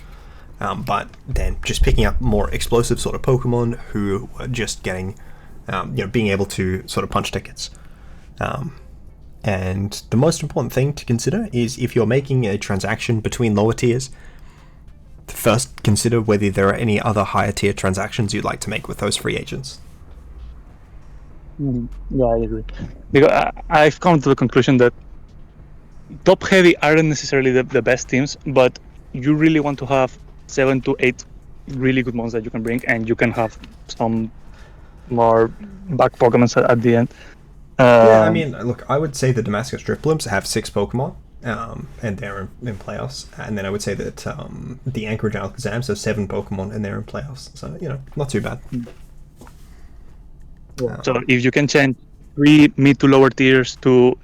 But then just picking up more explosive sort of Pokemon who are just getting, being able to sort of punch tickets. And the most important thing to consider is if you're making a transaction between lower tiers, first consider whether there are any other higher tier transactions you'd like to make with those free agents. Yeah, I agree. Because I've come to the conclusion that top heavy aren't necessarily the best teams, but you really want to have 7 to 8 really good ones that you can bring, and you can have some more back Pokemon at the end. Yeah, I mean, look, I would say the Damascus Driplims have 6 Pokemon, and they're in playoffs. And then I would say that the Anchorage Alakazams have 7 Pokemon, and they're in playoffs. So, not too bad. So if you can change 3 mid to lower tiers to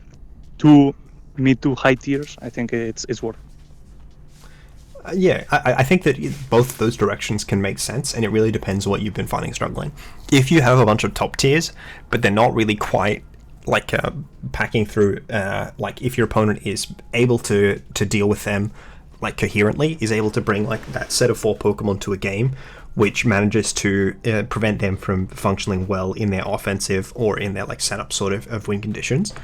2 mid to high tiers, I think it's worth it. Yeah, I think that both those directions can make sense, and it really depends what you've been finding struggling. If you have a bunch of top tiers, but they're not really quite like packing through, like if your opponent is able to deal with them like coherently, is able to bring like that set of 4 Pokemon to a game, which manages to prevent them from functioning well in their offensive or in their like setup sort of win conditions,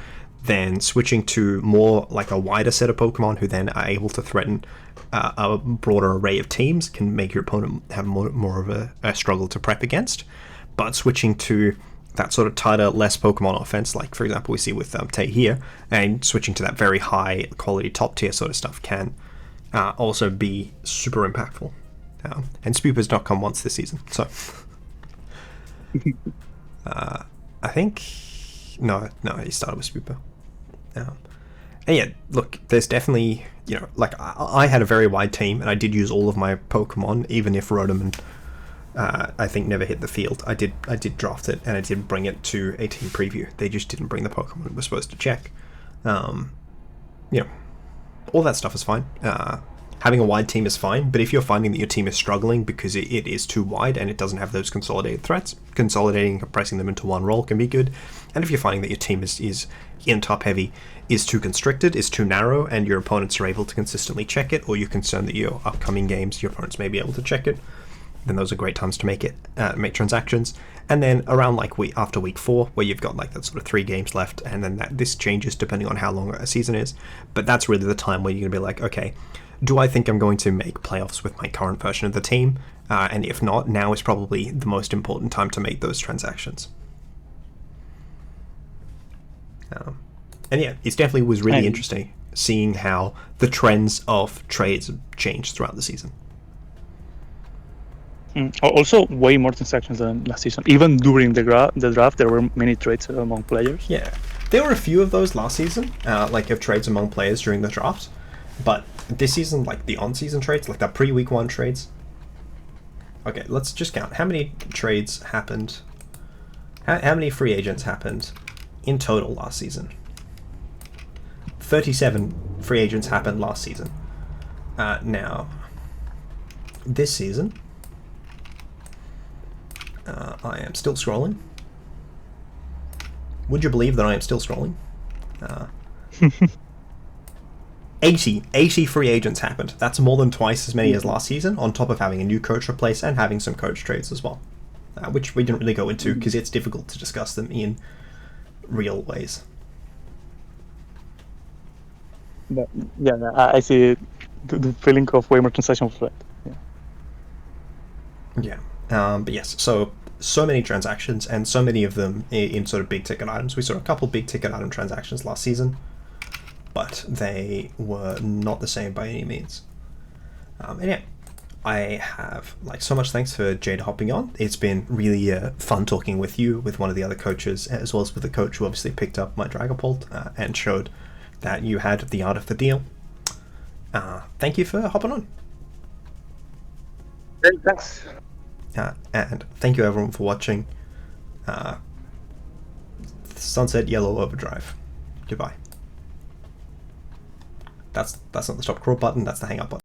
then switching to more like a wider set of Pokemon who then are able to threaten a broader array of teams can make your opponent have more of a struggle to prep against. But switching to that sort of tighter, less Pokemon offense, like for example we see with Tay here, and switching to that very high quality top tier sort of stuff can also be super impactful. And Spooper's not come once this season, so I think no, he started with Spooper. And yeah, look, there's definitely, like I had a very wide team, and I did use all of my Pokemon, even if Rotom and I think never hit the field. I did draft it, and I did bring it to a team preview. They just didn't bring the Pokemon it was supposed to check. All that stuff is fine. Having a wide team is fine, but if you're finding that your team is struggling because it is too wide and it doesn't have those consolidated threats, consolidating, compressing them into one role can be good. And if you're finding that your team is in top heavy, is too constricted, is too narrow, and your opponents are able to consistently check it, or you're concerned that your upcoming games, your opponents may be able to check it, then those are great times to make transactions. And then around like after week 4, where you've got like that sort of 3 games left, and then this changes depending on how long a season is, but that's really the time where you're gonna be like, okay, do I think I'm going to make playoffs with my current version of the team? And if not, now is probably the most important time to make those transactions. And yeah, it definitely was really interesting seeing how the trends of trades changed throughout the season. Also, way more transactions than last season. Even during the draft, there were many trades among players. Yeah, there were a few of those last season, like of trades among players during the draft. But this season, like the on-season trades, like the pre-week 1 trades. Okay, let's just count. How many trades happened? How many free agents happened in total last season? 37 free agents happened last season. Now, this season, I am still scrolling. Would you believe that I am still scrolling? 80 free agents happened. That's more than twice as many as last season, on top of having a new coach replace and having some coach trades as well, which we didn't really go into because it's difficult to discuss them in real ways. Yeah, I see the feeling of way more transactions. Yeah. But yes, so many transactions, and so many of them in sort of big ticket items. We saw a couple big ticket item transactions last season, but they were not the same by any means. And yeah, I have so much thanks for Jade hopping on. It's been really fun talking with you, with one of the other coaches, as well as with the coach who obviously picked up my Dragapult and showed that you had the art of the deal. Thank you for hopping on. Thanks. And thank you everyone for watching. Sunset Yellow Overdrive. Goodbye. That's not the stop crawl button, that's the hang up button.